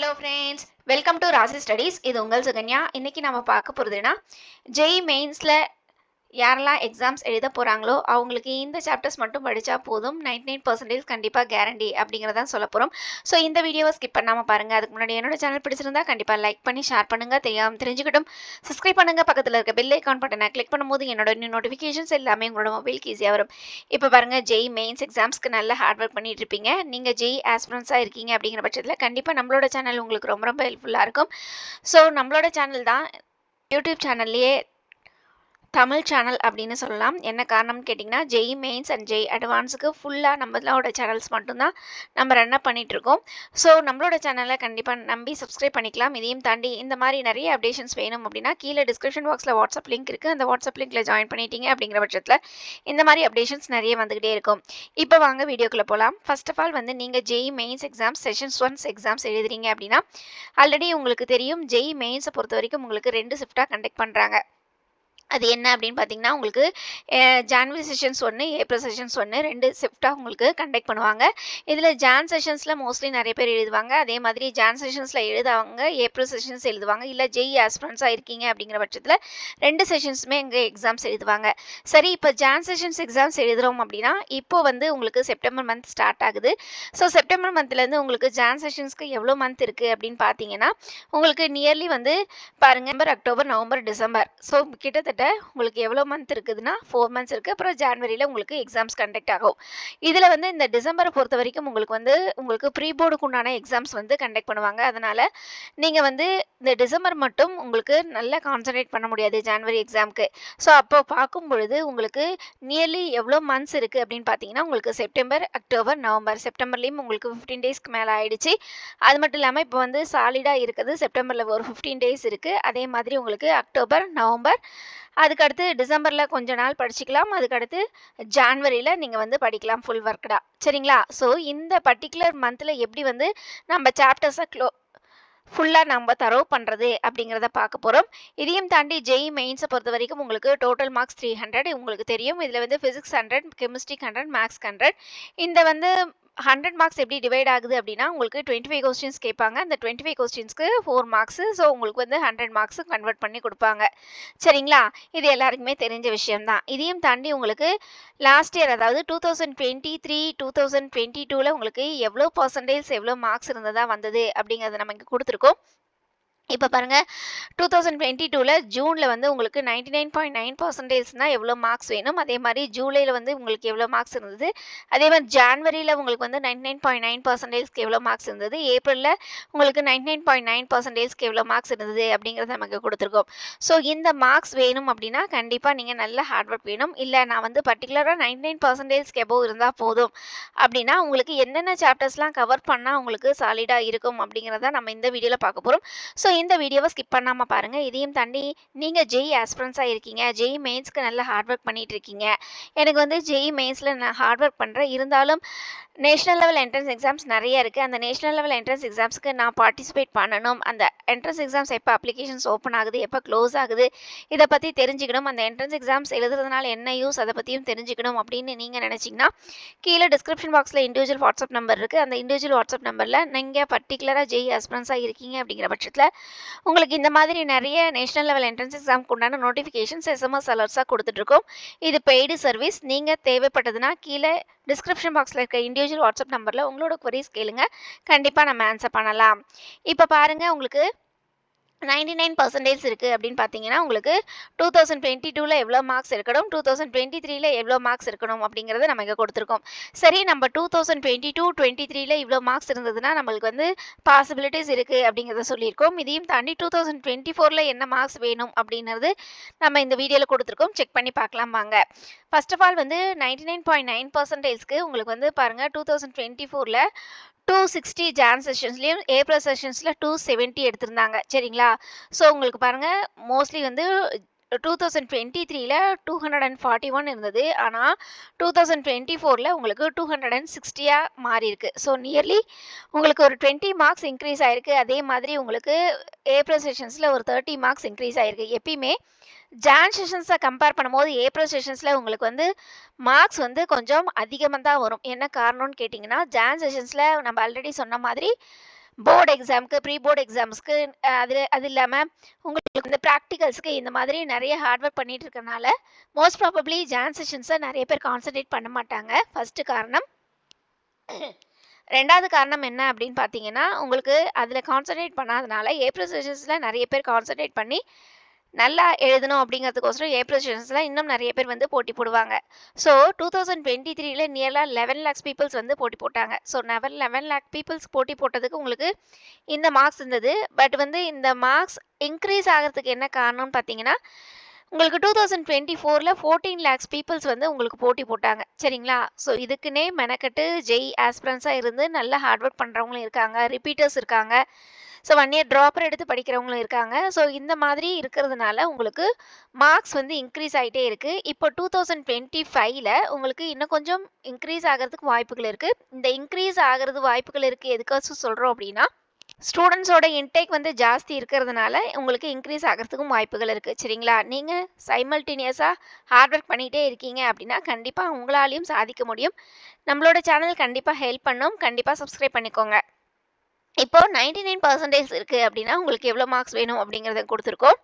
Hello friends, welcome to Rasi Studies. இது உங்கள் சுகன்யா. இன்னைக்கு நம்ம பார்க்க போறதுன்னா JEE மெயின்ஸ்ல யாரெல்லாம் எக்ஸாம்ஸ் எழுத போறாங்களோ அவங்களுக்கு இந்த சாப்டர்ஸ் மட்டும் படிச்சா போதும் 99% கண்டிப்பா கேரண்டி அப்படிங்கறத சொல்ல போறோம். சோ இந்த வீடியோவை ஸ்கிப் பண்ணாம பாருங்க. அதுக்கு முன்னாடி என்னோட சேனல் பிடிச்சிருந்தா கண்டிப்பா லைக் பண்ணி ஷேர் பண்ணுங்க. தெரிஞ்சுக்கிட்டும் சப்ஸ்கிரைப் பண்ணுங்க. பக்கத்துல இருக்க பெல் ஐகான் பட்டனை கிளிக் பண்ணும்போது என்னோட நியூ நோட்டிஃபிகேஷன்ஸ் எல்லாமே உங்களோட மொபைலுக்கு ஈஸியா வரும். இப்போ பாருங்க JEE மெயின்ஸ் எக்ஸாம்ஸ்க்கு நல்ல ஹார்ட் ஒர்க் பண்ணிட்டு இருப்பீங்க. நீங்க JEE ஆஸ்பிரன்ஸா இருக்கீங்க அப்படிங்கிற பட்சத்துல கண்டிப்பா நம்மளோட சேனல் உங்களுக்கு ரொம்ப ரொம்ப ஹெல்ப்ஃபுல்லா இருக்கும். சோ நம்மளோட சேனல் தான் யூடியூப் சேனல்லயே தமிழ் சேனல் அப்படின்னு சொல்லலாம். என்ன காரணம்னு கேட்டிங்கன்னா JEE மெயின்ஸ் அண்ட் JEE அட்வான்ஸுக்கு ஃபுல்லாக நம்மளோட சேனல்ஸ் மட்டும்தான் நம்ம ரன் அப் பண்ணிட்டு இருக்கோம். ஸோ நம்மளோட சேனலை கண்டிப்பாக நம்பி சப்ஸ்கிரைப் பண்ணிக்கலாம். இதையும் தாண்டி இந்த மாதிரி நிறைய அப்டேஷன்ஸ் வேணும் அப்படின்னா கீழே டிஸ்கிரிப்ஷன் பாக்ஸில் வாட்ஸ்அப் லிங்க் இருக்குது. அந்த வாட்ஸ்அப் லிங்க்ல ஜாயின் பண்ணிட்டீங்க அப்படிங்கிற பட்சத்தில் இந்த மாதிரி அப்டேஷன்ஸ் நிறைய வந்துகிட்டே இருக்கும். இப்போ வாங்க வீடியோக்குள்ளே போகலாம். ஃபர்ஸ்ட் ஆஃப் ஆல் வந்து நீங்கள் JEE mains exams sessions 1 exams எழுதுறீங்க அப்படின்னா ஆல்ரெடி உங்களுக்கு தெரியும் JEE மெயின்ஸை பொறுத்த வரைக்கும் உங்களுக்கு 2 ஷிஃப்டாக கண்டக்ட் பண்ணுறாங்க. அது என்ன அப்படின்னு பார்த்தீங்கன்னா உங்களுக்கு ஜான்வரி செஷன்ஸ் 1 ஏப்ரல் செஷன்ஸ் 1 2 ஷிஃப்டாக உங்களுக்கு கண்டக்ட் பண்ணுவாங்க. இதில் ஜான் செஷன்ஸில் மோஸ்ட்லி நிறைய பேர் எழுதுவாங்க. அதே மாதிரி ஜான் செஷன்ஸில் எழுதுவாங்க, ஏப்ரல் செஷன்ஸ் எழுதுவாங்க. இல்லை JEE ஆஸ்பிரன்ஸாக இருக்கீங்க அப்படிங்கிற பட்சத்தில் 2 செஷன்ஸுமே இங்கே எக்ஸாம்ஸ் எழுதுவாங்க. சரி, இப்போ ஜான் செஷன்ஸ் எக்ஸாம்ஸ் எழுதுகிறோம் அப்படின்னா இப்போ வந்து உங்களுக்கு செப்டம்பர் மந்த் ஸ்டார்ட் ஆகுது. ஸோ செப்டம்பர் மந்த்லேருந்து உங்களுக்கு ஜான் செஷன்ஸ்க்கு எவ்வளோ மந்த் இருக்குது அப்படின்னு பார்த்தீங்கன்னா உங்களுக்கு நியர்லி வந்து பாருங்க அக்டோபர் நவம்பர் டிசம்பர். ஸோ கிட்டத்தட்ட உங்களுக்கு எவ்வளோ மந்த் இருக்குதுன்னா 4 மந்த்ஸ் இருக்குது. அப்புறம் ஜான்வரியில் உங்களுக்கு எக்ஸாம்ஸ் கண்டக்ட் ஆகும். இதில் வந்து இந்த டிசம்பரை பொறுத்த வரைக்கும் உங்களுக்கு ப்ரீ போர்டுக்கு உண்டான எக்ஸாம்ஸ் வந்து கண்டக்ட் பண்ணுவாங்க. அதனால் நீங்கள் வந்து இந்த டிசம்பர் மட்டும் உங்களுக்கு நல்லா கான்சன்ட்ரேட் பண்ண முடியாது ஜான்வரி எக்ஸாமுக்கு. ஸோ அப்போ பார்க்கும் பொழுது உங்களுக்கு நியர்லி எவ்வளோ மந்த்ஸ் இருக்குது அப்படின்னு பார்த்தீங்கன்னா உங்களுக்கு செப்டம்பர் அக்டோபர் நவம்பர். செப்டம்பர்லேயும் உங்களுக்கு 15 டேஸ்க்கு மேலே ஆயிடுச்சு. அது மட்டும் இல்லாமல் இப்போ வந்து சாலிடாக இருக்குது செப்டம்பரில் ஒரு 15 டேஸ் இருக்குது. அதே மாதிரி உங்களுக்கு அக்டோபர் நவம்பர் அதுக்கடுத்து டிசம்பரில் கொஞ்ச நாள் படிச்சுக்கலாம். அதுக்கடுத்து ஜான்வரியில் நீங்கள் வந்து படிக்கலாம் ஃபுல் ஒர்க்டா. சரிங்களா? ஸோ இந்த பர்டிகுலர் மந்தில் எப்படி வந்து நம்ம சாப்டர்ஸை ஃபுல்லாக நம்ம தரவு பண்ணுறது அப்படிங்கிறத பார்க்க போகிறோம். இதையும் தாண்டி JEE மெயின்ஸை பொறுத்த வரைக்கும் உங்களுக்கு டோட்டல் மார்க்ஸ் 300 உங்களுக்கு தெரியும். இதில் வந்து ஃபிசிக்ஸ் 100, கெமிஸ்ட்ரி 100, மேக்ஸ் 100. இந்த வந்து 100 மார்க்ஸ் எப்படி டிவைட் ஆகுது அப்படின்னா உங்களுக்கு 25 கொஸ்டின்ஸ் கேட்பாங்க. அந்த 25 கொஸ்டின்ஸ்க்கு 4 மார்க்ஸு. ஸோ உங்களுக்கு வந்து 100 மார்க்ஸு கன்வெர்ட் பண்ணி கொடுப்பாங்க. சரிங்களா? இது எல்லாருக்குமே தெரிஞ்ச விஷயம்தான். இதையும் தாண்டி உங்களுக்கு லாஸ்ட் இயர் அதாவது 2023, 2022ல் உங்களுக்கு எவ்வளோ பர்சன்டேஜ் எவ்வளோ மார்க்ஸ் இருந்ததா வந்தது அப்படிங்கிறத நம்ம இங்கே கொடுத்துருக்கோம். இப்போ பாருங்கள் 2022ல் ஜூனில் வந்து உங்களுக்கு 99.9% எவ்வளோ மார்க்ஸ் வேணும். அதே மாதிரி ஜூலையில் வந்து உங்களுக்கு எவ்வளோ மார்க்ஸ் இருந்தது. அதே மாதிரி ஜான்வரியில் உங்களுக்கு வந்து 99.9%க்கு எவ்வளோ மார்க்ஸ் இருந்தது. ஏப்ரலில் உங்களுக்கு 99.9%க்கு எவ்வளோ மார்க்ஸ் இருந்தது அப்படிங்கிறத நமக்கு கொடுத்துருக்கோம். ஸோ இந்த மார்க்ஸ் வேணும் அப்படின்னா கண்டிப்பாக நீங்கள் நல்ல ஹார்ட் ஒர்க் வேணும். இல்லை நான் வந்து பர்டிகுலராக 99%க்கு எபோவ் இருந்தால் போதும் அப்படின்னா உங்களுக்கு என்னென்ன சாப்டர்ஸ்லாம் கவர் பண்ணால் உங்களுக்கு சாலிடாக இருக்கும் அப்படிங்கிறத நம்ம இந்த வீடியோவில் பார்க்க போகிறோம். ஸோ இந்த வீடியோவை ஸ்கிப் பண்ணாமல் பாருங்கள். இதையும் தாண்டி நீங்கள் JEE ஆஸ்பிரன்ஸாக இருக்கீங்க, JEE மெயின்ஸ்க்கு நல்ல ஹார்ட் ஒர்க் பண்ணிட்டு இருக்கீங்க. எனக்கு வந்து JEE மெயின்ஸில் நான் ஹார்ட் ஒர்க் பண்ணுறேன், இருந்தாலும் நேஷனல் லெவல் என்ட்ரன்ஸ் எக்ஸாம்ஸ் நிறைய இருக்குது. அந்த நேஷனல் லெவல் என்ட்ரன்ஸ் எக்ஸாம்ஸ்க்கு நான் பார்ட்டிசிபேட் பண்ணணும். அந்த என்ட்ரன்ஸ் எக்ஸாம்ஸ் எப்போ அப்ளிகேஷன்ஸ் ஓப்பன் ஆகுது, எப்போ க்ளோஸ் ஆகுது, இதை பற்றி தெரிஞ்சுக்கணும். அந்த என்ட்ரன்ஸ் எக்ஸாம்ஸ் எழுதுறதுனால என்ன யூஸ் அதை பற்றியும் தெரிஞ்சுக்கணும் அப்படின்னு நீங்கள் நினச்சிங்கன்னா கீழே டிஸ்கிரிப்ஷன் பாக்ஸில் இண்டிவிஜுவல் வாட்ஸ்அப் நம்பர் இருக்குது. அந்த இண்டிவிஜுவல் வாட்ஸ்அப் நம்பரில் நீங்கள் பர்டிகுலராக JEE ஆஸ்பிரன்ஸாக இருக்கீங்க அப்படிங்கிற பட்சத்தில் உங்களுக்கு இந்த மாதிரி நிறைய நேஷனல் லெவல் என்ட்ரன்ஸ் எக்ஸாம்க்கு உண்டான நோட்டிஃபிகேஷன்ஸ் SMS அலர்ட்ஸாக கொடுத்துட்ருக்கோம். இது பெய்டு சர்வீஸ். நீங்கள் தேவைப்பட்டதுன்னா கீழே டிஸ்கிரிப்ஷன் பாக்ஸில் இருக்க இண்டிவிஜுவல் வாட்ஸ்அப் நம்பரில் உங்களோட குவரிஸ் கேளுங்க. கண்டிப்பாக நம்ம ஆன்சர் பண்ணலாம். இப்போ பாருங்கள் உங்களுக்கு 99% இருக்குது அப்படின்னு பார்த்தீங்கன்னா உங்களுக்கு 2022ல் எவ்வளோ மார்க்ஸ் இருக்கணும், 2023ல் எவ்வளோ மார்க்ஸ் இருக்கணும் அப்படிங்கிறத நம்ம இங்கே கொடுத்துருக்கோம். சரி, நம்ம 2022, 23ல் இவ்வளோ மார்க்ஸ் இருந்ததுன்னா நம்மளுக்கு வந்து பாசிபிலிட்டிஸ் இருக்குது அப்படிங்கிறத சொல்லியிருக்கோம். இதையும் தாண்டி 2024ல் என்ன மார்க்ஸ் வேணும் அப்படிங்கிறது நம்ம இந்த வீடியோவில் கொடுத்துருக்கோம். செக் பண்ணி பார்க்கலாம் வாங்க. ஃபர்ஸ்ட் ஆஃப் ஆல் வந்து 99.9%க்கு உங்களுக்கு வந்து பாருங்கள் 2024ல் 260 ஜான் செஷன்ஸ்லேயும் ஏப்ரல் செஷன்ஸில் 270 எடுத்திருந்தாங்க. சரிங்களா? ஸோ உங்களுக்கு பாருங்கள் மோஸ்ட்லி வந்து 2023ல் 241 இருந்தது. ஆனால் 2024ல் உங்களுக்கு 260 மாறி இருக்கு. ஸோ நியர்லி உங்களுக்கு ஒரு 20 மார்க்ஸ் இன்க்ரீஸ் ஆயிருக்கு. அதே மாதிரி உங்களுக்கு ஏப்ரல் செஷன்ஸில் ஒரு 30 மார்க்ஸ் இன்க்ரீஸ் ஆயிருக்கு. எப்பயுமே ஜான் செஷன்ஸை கம்பேர் பண்ணும்போது ஏப்ரல் செஷன்ஸில் உங்களுக்கு வந்து மார்க்ஸ் வந்து கொஞ்சம் அதிகமாக தான் வரும். என்ன காரணம்னு கேட்டிங்கன்னா ஜான் செஷன்ஸில் நம்ம ஆல்ரெடி சொன்ன மாதிரி போர்டு எக்ஸாம்க்கு, ப்ரீ போர்டு எக்ஸாம்ஸ்க்கு அது இல்லாம உங்களுக்கு இந்த பிராக்டிகல்ஸ்க்கு இந்த மாதிரி நெறைய ஹார்ட் ஒர்க் பண்ணிட்டு இருக்கனால, மோஸ்ட் ப்ராபப்ளி ஜான் செஷன்ஸ நெறைய பேர் கான்சன்ட்ரேட் பண்ண மாட்டாங்க. ஃபர்ஸ்ட்டு காரணம். 2வது காரணம் என்ன அப்படின்னு பார்த்தீங்கன்னா, உங்களுக்கு அதில கான்சன்ட்ரேட் பண்ணாதனால, ஏப்ரல் செஷன்ஸ்ல நெறைய பேர் கான்சன்ட்ரேட் பண்ணி, நல்லா எழுதணும் அப்படிங்கிறதுக்கோசரம் ஏப்ரல் செஷன்ஸ்ல இன்னும் நெறைய பேர் வந்து போட்டி போடுவாங்க. ஸோ 2023ல நியர்லா 11 லேக்ஸ் பீப்பிள்ஸ் வந்து போட்டி போட்டாங்க. ஸோ 11 லேக் பீப்பிள்ஸ் போட்டி போட்டதுக்கு உங்களுக்கு இந்த மார்க்ஸ் இருந்தது. பட் வந்து இந்த மார்க்ஸ் இன்க்ரீஸ் ஆகுறதுக்கு என்ன காரணம்னு பார்த்தீங்கன்னா, உங்களுக்கு 2024ல 14 லேக்ஸ் பீப்பிள்ஸ் வந்து உங்களுக்கு போட்டி போட்டாங்க. சரிங்களா? ஸோ இதுக்குன்னே மெனக்கெட்டு ஜெய் ஆஸ்பிரன்ட்ஸா இருந்து நல்ல ஹார்ட் ஒர்க் பண்றவங்களும் இருக்காங்க. ரிப்பீட்டர்ஸ் இருக்காங்க. ஸோ 1 இயர் ட்ராப்பர் எடுத்து படிக்கிறவங்களும் இருக்காங்க. ஸோ இந்த மாதிரி இருக்கிறதுனால உங்களுக்கு மார்க்ஸ் வந்து இன்க்ரீஸ் ஆயிட்டே இருக்கு. இப்போ 2025ல உங்களுக்கு இன்னும் கொஞ்சம் இன்க்ரீஸ் ஆகுறதுக்கு வாய்ப்புகள் இருக்கு. இந்த இன்க்ரீஸ் ஆகுறது வாய்ப்புகள் இருக்கு எதுக்காச்சும் சொல்றோம் அப்படின்னா, ஸ்டூடண்ட்ஸோட இன்டேக் வந்து ஜாஸ்தி இருக்கிறதுனால, உங்களுக்கு இன்க்ரீஸ் ஆகுறதுக்கும் வாய்ப்புகள் இருக்கு. சரிங்களா? நீங்க சைமல்டேனியஸா ஹார்ட் ஒர்க் பண்ணிட்டே இருக்கீங்க அப்படின்னா, கண்டிப்பா உங்களாலயும் சாதிக்க முடியும். நம்மளோட சேனல் கண்டிப்பா ஹெல்ப் பண்ணும். கண்டிப்பா சப்ஸ்கிரைப் பண்ணிக்கோங்க. இப்போ 99% இருக்கு அப்படின்னா, உங்களுக்கு எவ்வளோ மார்க்ஸ் வேணும் அப்படிங்கிறத குடுத்துருக்கோம்.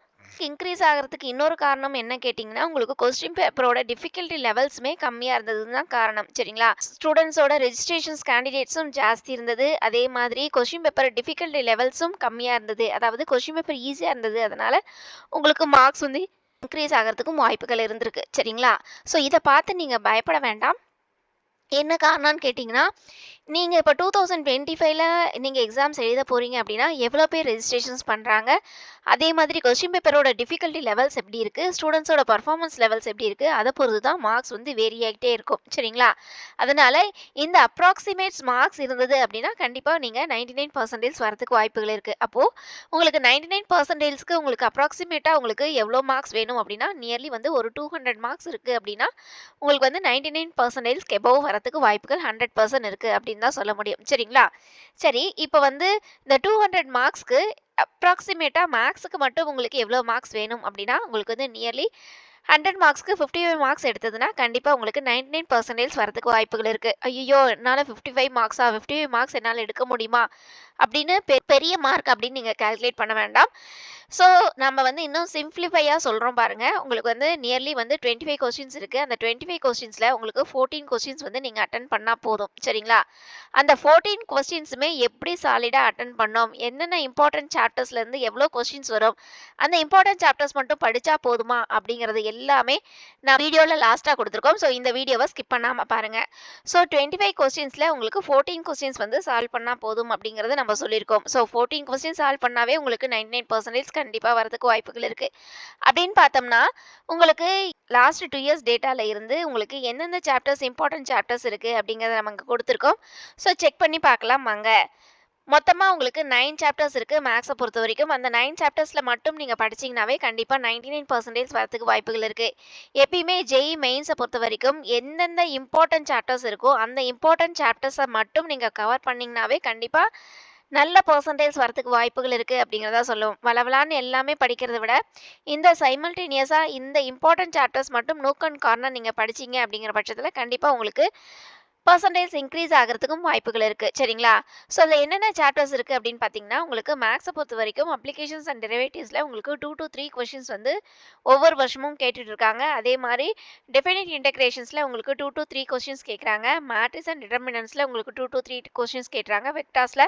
இன்க்ரீஸ் ஆகுறதுக்கு இன்னொரு காரணம் என்ன கேட்டிங்கன்னா, உங்களுக்கு கொஸ்டின் பேப்பரோட டிஃபிகல்டி லெவல்ஸுமே கம்மியா இருந்ததுன்னு தான் காரணம். சரிங்களா? ஸ்டூடண்ட்ஸோட ரெஜிஸ்ட்ரேஷன்ஸ் கேண்டிடேட்ஸும் ஜாஸ்தி இருந்தது. அதே மாதிரி கொஸ்டின் பேப்பர் டிஃபிகல்டி லெவல்ஸும் கம்மியா இருந்தது. அதாவது கொஸ்டின் பேப்பர் ஈஸியா இருந்தது. அதனால உங்களுக்கு மார்க்ஸ் வந்து இன்க்ரீஸ் ஆகுறதுக்கும் வாய்ப்புகள் இருந்திருக்கு. சரிங்களா? ஸோ இத பார்த்து நீங்க பயப்பட வேண்டாம். என்ன காரணம்னு கேட்டிங்கன்னா, நீங்க இப்ப 2025ல நீங்க எக்ஸாம்ஸ் எழுத போறீங்க அப்படின்னா, எவ்வளோ பேர் ரெஜிஸ்ட்ரேஷன்ஸ் பண்றாங்க? அதே மாதிரி கொஸ்டின் பேப்பரோட டிஃபிகல்டி லெவல்ஸ் எப்படி இருக்கு? ஸ்டூடண்ட்ஸோட பெர்ஃபார்மன்ஸ் லெவல்ஸ் எப்படி இருக்கு? அத பொறுத்து தான் மார்க்ஸ் வந்து வேரி ஆகிட்டே இருக்கும். சரிங்களா? அதனால இந்த அப்ராக்ஸிமேட்ஸ் மார்க்ஸ் இருந்தது அப்படின்னா, கண்டிப்பா நீங்க 99% வரதுக்கு வாய்ப்புகள் இருக்கு. அப்போ உங்களுக்கு 99%க்கு உங்களுக்கு அப்ராக்ஸிமேட்டா உங்களுக்கு எவ்வளோ மார்க்ஸ் வேணும் அப்படின்னா, நியர்லி வந்து ஒரு 200 மார்க்ஸ் இருக்கு அப்படின்னா, உங்களுக்கு வந்து 99%க்கு எபோவ் வரதுக்கு வாய்ப்புகள் 100% இருக்கு அப்படின்னு தான் சொல்ல முடியும். சரிங்களா? சரி, இப்ப வந்து இந்த 200 மார்க்ஸ்க்கு அப்ராக்ஸிமேட்டா மேத்ஸ்க்கு மட்டும் உங்களுக்கு எவ்வளோ மார்க்ஸ் வேணும் அப்படின்னா, உங்களுக்கு வந்து நியர்லி 100 மார்க்ஸ்க்கு 55 மார்க்ஸ் எடுத்ததுன்னா, கண்டிப்பா உங்களுக்கு 99% வரதுக்கு வாய்ப்புகள் இருக்கு. ஐய்யய்யோ! என்னால 55 மார்க்ஸா? 55 மார்க்ஸ் என்னால எடுக்க முடியுமா? அப்படின்னு பெரிய மார்க் அப்படின்னு நீங்க கால்குலேட் பண்ண வேண்டாம். ஸோ நம்ம வந்து இன்னும் சிம்ப்ளிஃபையா சொல்றோம் பாருங்க. உங்களுக்கு வந்து நியர்லி வந்து 25 கொஸ்டின்ஸ் இருக்கு. அந்த 25 கொஸ்டின்ஸ்ல உங்களுக்கு 14 கொஸ்டின்ஸ் வந்து நீங்க அட்டெண்ட் பண்ணா போதும். சரிங்களா? அந்த 14 கொஸ்டின்ஸுமே எப்படி சாலிடா அட்டெண்ட் பண்ணோம்? என்னென்ன இம்பார்ட்டன்ட் சாப்டர்ஸ்ல இருந்து எவ்வளோ கொஸ்டின்ஸ் வரும்? அந்த இம்பார்ட்டன்ட் சாப்டர்ஸ் மட்டும் படிச்சா போதுமா? அப்படிங்கிறது எல்லாமே நான் வீடியோல லாஸ்ட்டா குடுத்துருக்கோம். ஸோ இந்த வீடியோவ ஸ்கிப் பண்ணாம பாருங்க. ஸோ 25 கொஸ்டின்ஸ்ல உங்களுக்கு 14 கொஸ்டின்ஸ் வந்து சால்வ் பண்ணா போதும் அப்படிங்கிறத நம்ம சொல்லியிருக்கோம். ஸோ 14 கொஸ்டின் சால்வ் பண்ணாவே உங்களுக்கு 99% கண்டிப்பா வரதுக்கு வாய்ப்புகள் இருக்கு. அப்படின்னு பார்த்தோம்னா, உங்களுக்கு லாஸ்ட் 2 இயர்ஸ் டேட்டால இருந்து உங்களுக்கு எந்தெந்த சாப்டர்ஸ் இம்பார்ட்டன்ட் சாப்டர்ஸ் இருக்கு அப்படிங்கிறத நம்ம இங்க குடுத்துருக்கோம். ஸோ செக் பண்ணி பார்க்கலாம் வாங்க. மொத்தமா உங்களுக்கு 9 சாப்டர்ஸ் இருக்கு மேத்ஸ பொறுத்தவரைக்கும். அந்த 9 சாப்டர்ஸ்ல மட்டும் நீங்க படிச்சீங்கனாவே கண்டிப்பா 99% வரதுக்கு வாய்ப்புகள் இருக்கு. எப்பயுமே ஜேஇ மெயின்ஸ பொறுத்தவரைக்கும் எந்தெந்த இம்பார்ட்டன்ட் சாப்டர்ஸ் இருக்கோ, அந்த இம்பார்ட்டன்ட் சாப்டர்ஸ மட்டும் நீங்க கவர் பண்ணீங்கனாவே கண்டிப்பா நல்ல பெர்சன்டேஜ் வரதுக்கு வாய்ப்புகள் இருக்கு அப்படிங்கிறத சொல்லுவோம். வளவளான்னு எல்லாமே படிக்கிறத விட, இந்த சைமல்டேனியஸா இந்த இம்பார்ட்டன்ட் சாப்டர்ஸ் மட்டும் நூக் அண்ட் கார்னர் நீங்க படிச்சீங்க அப்படிங்கிற பட்சத்துல கண்டிப்பா உங்களுக்கு பெர்சன்டேஜ் இன்க்ரீஸ் ஆகுறதுக்கும் வாய்ப்புகள் இருக்கு. சரிங்களா? ஸோ அதில என்னென்ன சாப்டர்ஸ் இருக்கு அப்படின்னு பார்த்தீங்கன்னா, உங்களுக்கு மேத்ஸ பொறுத்தவரைக்கும் அப்ளிகேஷன்ஸ் அண்ட் டெரிவேட்டிவ்ஸ்ல உங்களுக்கு 2 to 3 கொஸ்டின்ஸ் வந்து ஒவ்வொரு வருஷமும் கேட்டுட்டு இருக்காங்க. அதே மாரி டெஃபினிட் இன்டகிரேஷன்ஸ்ல உங்களுக்கு 2 to 3 கொஸ்டின்ஸ் கேட்குறாங்க. மேட்ரிக்ஸ் அண்ட் டிட்டர்மினன்ட்ஸ்ல உங்களுக்கு 2 to 3 கொஸ்டின்ஸ் கேட்குறாங்க. வெக்டார்ஸ்ல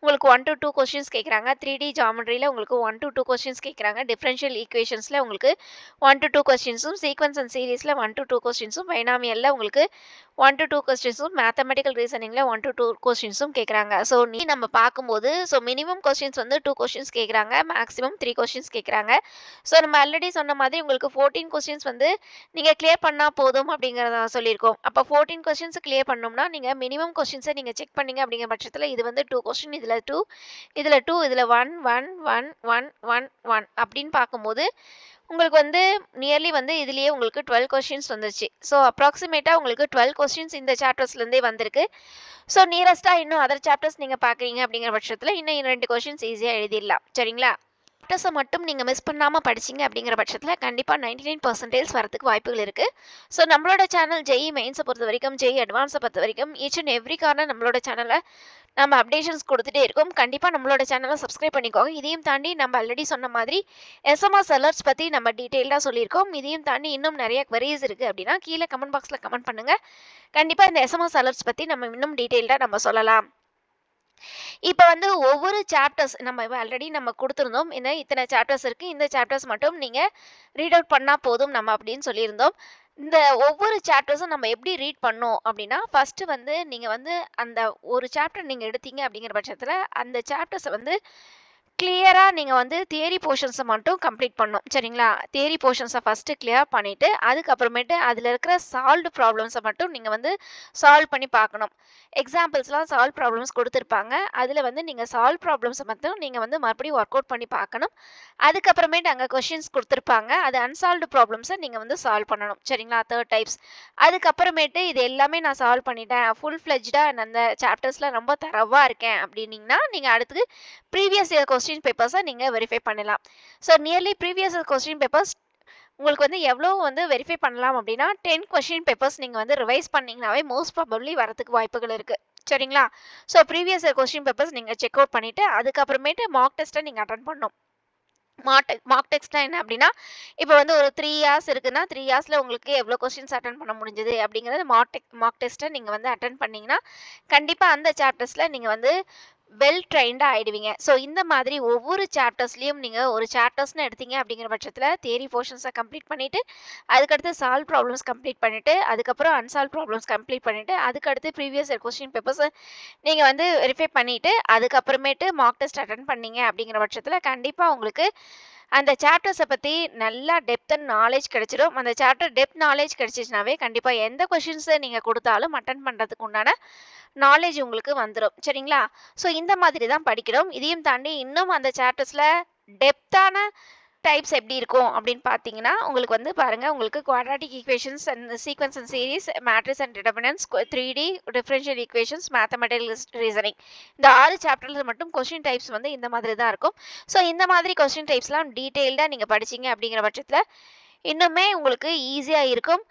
உங்களுக்கு 1 to 2 கொஸ்டின்ஸ் கேட்குறாங்க. 3D ஜியோமெட்ரில உங்களுக்கு 1 to 2 கொஸ்டின்ஸ் கேட்குறாங்க. டிஃபரன்ஷியல் ஈக்குவேஷன்ஸ்ல உங்களுக்கு 1 to 2 கொஸ்டின்ஸும், சீக்வென்ஸ் அண்ட் சீரிஸ்ல 1 to 2 கொஸ்டின்ஸும், பைனாமியல்ல உங்களுக்கு 1 to 2 கொஸ்டின்ஸும், மேத்தமேட்டிக்கல் ரீசனிங்ல 1 to 2 கொஸ்டின்ஸும் கேட்குறாங்க. ஸோ நம்ம பார்க்கும்போது மினிமம் கொஸ்டின்ஸ் வந்து 2 கொஸ்டின்ஸ் கேட்குறாங்க. மேக்ஸிமம் 3 கொஸ்டின்ஸ் கேட்குறாங்க. ஸோ நம்ம ஆல்ரெடி சொன்ன மாதிரி உங்களுக்கு 14 கொஸ்டின்ஸ் வந்து நீங்க கிளியர் பண்ணா போதும் அப்படிங்கிறத சொல்லியிருக்கோம். அப்போ 14 கொஸ்டின்ஸ் கிளியர் பண்ணணும்னா, நீங்க மினிமம் கொஸ்டின்ஸை நீங்க செக் பண்ணீங்க அப்படிங்கிற பட்சத்துல இது வந்து 2 கொஸ்டின், இதுல 2, இதுல 1, 1, 1, 1, 1, 1 அப்படின்னு பார்க்கும்போது உங்களுக்கு வந்து நியர்லி வந்து இதுலயே உங்களுக்கு 12 கொஸ்டின்ஸ் வந்துருச்சு. ஸோ அப்ராக்ஸிமேட்டா உங்களுக்கு 12 கொஸ்டின்ஸ் இந்த சாப்டர்ஸ்லேருந்தே வந்திருக்கு. ஸோ நியரஸ்ட்டா இன்னும் அதர் சாப்டர்ஸ் நீங்க பார்க்குறீங்க அப்படிங்கிற பட்சத்துல இன்னும் 2 கொஸ்டின்ஸ் ஈஸியா எழுதிடலாம். சரிங்களா? சாப்டர்ஸ மட்டும் நீங்க மிஸ் பண்ணாம படிச்சீங்க அப்படிங்கிற பட்சத்தில கண்டிப்பா 99% வரதுக்கு வாய்ப்புகள் இருக்கு. ஸோ நம்மளோட சேனல் ஜெஇ மெயின்ஸ பொறுத்தவரைக்கும், ஜெஇ அட்வான்ஸ பொறுத்தவரைக்கும் ஈச் அண்ட் எவ்ரி கார்னர் நம்மளோட சேனல்ல நம்ம அப்டேஷன்ஸ் குடுத்துட்டே இருக்கோம். கண்டிப்பா நம்மளோட சேனல சப்ஸ்கிரைப் பண்ணிக்கோங்க. இதையும் தாண்டி நம்ம ஆல்ரெடி சொன்ன மாதிரி எஸ்எம்எஸ் அலர்ட்ஸ் பத்தி நம்ம டீட்டெயில்டா சொல்லியிருக்கோம். இதையும் தாண்டி இன்னும் நெறைய குவெரீஸ் இருக்கு அப்படின்னா, கீழ கமெண்ட் பாக்ஸ்ல கமெண்ட் பண்ணுங்க. கண்டிப்பா இந்த எஸ்எம்எஸ் அலர்ட்ஸ் பத்தி நம்ம இன்னும் டீட்டெயில்டா நம்ம சொல்லலாம். இப்ப வந்து ஒவ்வொரு சாப்டர்ஸ் நம்ம ஆல்ரெடி நம்ம குடுத்திருந்தோம். இத்தன சாப்டர்ஸ் இருக்கு. இந்த சாப்டர்ஸ் மட்டும் நீங்க ரீட் அவுட் பண்ணா போதும் நம்ம அப்படின்னு சொல்லியிருந்தோம். இந்த ஒவ்வொரு சாப்டர்ஸும் நம்ம எப்படி ரீட் பண்ணோம் அப்படின்னா, ஃபர்ஸ்ட் வந்து நீங்க வந்து அந்த ஒரு சாப்டர் நீங்க எடுத்தீங்க அப்படிங்கிற பட்சத்தில, அந்த சாப்டர்ஸ வந்து கிளியரா நீங்க வந்து தியரி போர்ஷன்ஸ மட்டும் கம்ப்ளீட் பண்ணணும். சரிங்களா? தியரி போர்ஷன்ஸ ஃபர்ஸ்ட் கிளியர் பண்ணிட்டு, அதுக்கப்புறமேட்டு அதில இருக்கிற சால்வ்டு ப்ராப்ளம்ஸ மட்டும் நீங்க வந்து சால்வ் பண்ணி பார்க்கணும். எக்ஸாம்பிள்ஸ்லாம் சால்வ் ப்ராப்ளம்ஸ் குடுத்திருப்பாங்க. அதில வந்து நீங்க சால்வ் ப்ராப்ளம்ஸ மட்டும் நீங்க வந்து மறுபடியும் ஒர்க் அவுட் பண்ணி பார்க்கணும். அதுக்கப்புறமேட்டு அங்க கொஸ்டின்ஸ் குடுத்திருப்பாங்க. அது அன்சால்வ்டு ப்ராப்ளம்ஸ நீங்க வந்து சால்வ் பண்ணணும். சரிங்களா? 3 டைப்ஸ். அதுக்கப்புறமேட்டு இது எல்லாமே நான் சால்வ் பண்ணிட்டேன். ஃபுல் ஃப்ளெட்ஜ்டா நான் அந்த சாப்டர்ஸ்ல ரொம்ப தரோவா இருக்கேன் அப்படின்னீங்கன்னா, நீங்க அடுத்தது ப்ரீவியஸ் இயர் கொஸ்டின் பேப்பர்ஸ நீங்க வெரிஃபை பண்ணலாம். So nearly previous year question papers உங்களுக்கு வந்து எவ்வளோ வந்து வெரிஃபை பண்ணலாம் அப்படின்னா, 10 கொஸ்டின் பேப்பர்ஸ் நீங்க வந்து ரிவைஸ் பண்ணீங்கனாவே மோஸ்ட் ப்ராபப்ளி வரதுக்கு வாய்ப்புகள் இருக்கு. சரிங்களா? So previous year question papers நீங்க செக் அவுட் பண்ணிட்டு, அதுக்கப்புறமேட்டு மாக் டெஸ்ட்ட நீங்க அட்டெண்ட் பண்ணணும். மார்க் டெஸ்ட்னா என்ன அப்படின்னா, இப்ப வந்து ஒரு 3 ஹார்ஸ் இருக்குன்னா, 3 ஹார்ஸ்ல உங்களுக்கு எவ்வளோ கொஸ்டின்ஸ் அட்டெண்ட் பண்ண முடிஞ்சது அப்படிங்கிறது மார்க் டெஸ்ட்ட நீங்க வந்து அட்டெண்ட் பண்ணீங்கன்னா, கண்டிப்பா அந்த சாப்டர்ஸ்ல நீங்க வந்து வெல் ட்ரெயின்டா ஆயிடுவீங்க. ஸோ இந்த மாதிரி ஒவ்வொரு சாப்டர்ஸ்லயும் நீங்க ஒரு சாப்டர்ஸ்ன்னு எடுத்தீங்க அப்படிங்கிற பட்சத்தில தியரி போர்ஷன்ஸ கம்ப்ளீட் பண்ணிட்டு, அதுக்கடுத்து சால்வ் ப்ராப்ளம்ஸ் கம்ப்ளீட் பண்ணிட்டு, அதுக்கப்புறம் அன்சால்வ் ப்ராப்ளம்ஸ் கம்ப்ளீட் பண்ணிட்டு, அதுக்கடுத்து ப்ரீவியஸ் இயர் கொஸ்டின் பேப்பர்ஸ நீங்க வந்து வெரிஃபை பண்ணிட்டு, அதுக்கப்புறமேட்டு மார்க் டெஸ்ட் அட்டெண்ட் பண்ணீங்க அப்படிங்கிற பட்சத்தில கண்டிப்பா உங்களுக்கு அந்த சாப்டர்ஸ பத்தி நல்லா டெப்த் அண்ட் நாலேட்ஜ் கிடைச்சிடும். அந்த சாப்டர் டெப்த் நாலேட்ஜ் கிடைச்சிச்சுனாவே, கண்டிப்பா எந்த கொஸ்டின்ஸ நீங்க குடுத்தாலும் அட்டெண்ட் பண்றதுக்கு உண்டான நாலேட்ஜ் உங்களுக்கு வந்துரும். சரிங்களா? ஸோ இந்த மாதிரி தான் படிக்கணும். இதையும் தாண்டி இன்னும் அந்த சாப்டர்ஸ்ல டெப்த்தான டைப்ஸ் எப்படி இருக்கும் அப்படின்னு பார்த்தீங்கன்னா, உங்களுக்கு வந்து பாருங்க, உங்களுக்கு quadratic equations and sequence and series, matrix and determinants, 3D differential equations, mathematical reasoning. இந்த 6 சாப்டர்ல மட்டும் கொஸ்டின் டைப்ஸ் வந்து இந்த மாதிரி தான் இருக்கும். ஸோ இந்த மாதிரி கொஸ்டின் டைப்ஸ்லாம் டீட்டெயில்டா நீங்க படிச்சீங்க அப்படிங்கிற பட்சத்தில, இன்னுமே உங்களுக்கு ஈஸியா இருக்கும்.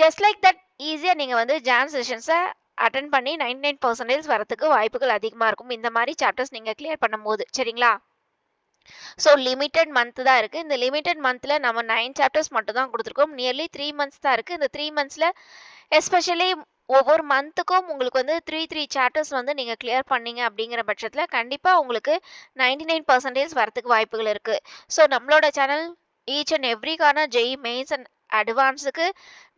ஜஸ்ட் லைக் தட் ஈஸியா நீங்க வந்து ஜாம் செஷன்ஸ அட்டெண்ட் பண்ணி 99% வரதுக்கு வாய்ப்புகள் அதிகமா இருக்கும். இந்த மாரி சாப்டர்ஸ் நீங்க கிளியர் பண்ணும்போது. சரிங்களா? ஸோ லிமிட்டட் மந்த் தான் இருக்கு. இந்த லிமிட்டட் மந்த்ல நம்ம 9 சாப்டர்ஸ் மட்டும் தான் குடுத்துருக்கோம். நியர்லி 3 மந்த்ஸ் தான் இருக்கு. இந்த 3 மந்த்ஸ்ல எஸ்பெஷலி ஒவ்வொரு மந்த்துக்கும் உங்களுக்கு வந்து 3 சாப்டர்ஸ் வந்து நீங்க கிளியர் பண்ணீங்க அப்படிங்கிற பட்சத்தில, கண்டிப்பா உங்களுக்கு 99% வரதுக்கு வாய்ப்புகள் இருக்கு. ஸோ நம்மளோட சேனல் ஈச் அண்ட் எவ்ரிக்கான ஜெஇ மெயின்ஸ் அண்ட் அட்வான்ஸுக்கு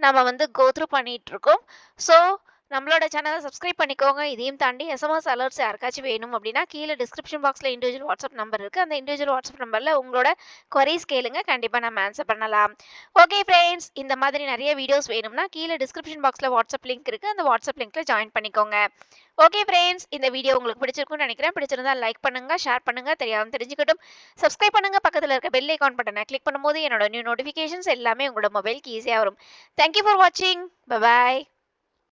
நம்ம வந்து கோ த்ரூ பண்ணிட்டு இருக்கோம். ஸோ நம்மளோட சேனல சப்ஸ்கிரைப் பண்ணிக்கோங்க. இதையும் தாண்டி எஸ்எம்எஸ் அலர்ட்ஸ் யாருக்காச்சும் வேணும் அப்படின்னா, கீழ டிஸ்கிரிப்ஷன் பாக்ஸ்ல இண்டிவிஜுவல் வாட்ஸ்அப் நம்பர் இருக்கு. அந்த இண்டிவிஜுவல் வாட்ஸ்அப் நம்பர்ல உங்களோட குவரீஸ் கேளுங்க. கண்டிப்பா நம்ம ஆன்சர் பண்ணலாம். ஓகே ஃப்ரெண்ட்ஸ், இந்த மாதிரி நெறைய வீடியோஸ் வேணும்னா, கீழ டிஸ்கிரிப்ஷன் பாக்ஸ்ல வாட்ஸ்அப் லிங்க் இருக்கு. அந்த வாட்ஸ்அப் லிங்க்ல ஜாயின் பண்ணிக்கோங்க. ஓகே ஃப்ரெண்ட்ஸ், இந்த வீடியோ உங்களுக்கு பிடிச்சிருக்கும்னு நினைக்கிறேன். பிடிச்சிருந்தா லைக் பண்ணுங்க, ஷேர் பண்ணுங்க, தெரியாம தெரிஞ்சுக்கட்டும். சப்ஸ்கிரைப் பண்ணுங்க. பக்கத்துல இருக்க பெல் ஐகான் பட்டன கிளிக் பண்ணும்போது என்னோட நியூ நோட்டிஃபிகேஷன்ஸ் எல்லாமே உங்களோட மொபைலுக்கு ஈஸியா வரும். தேங்க் யூ ஃபார் வாட்சிங். Bye by.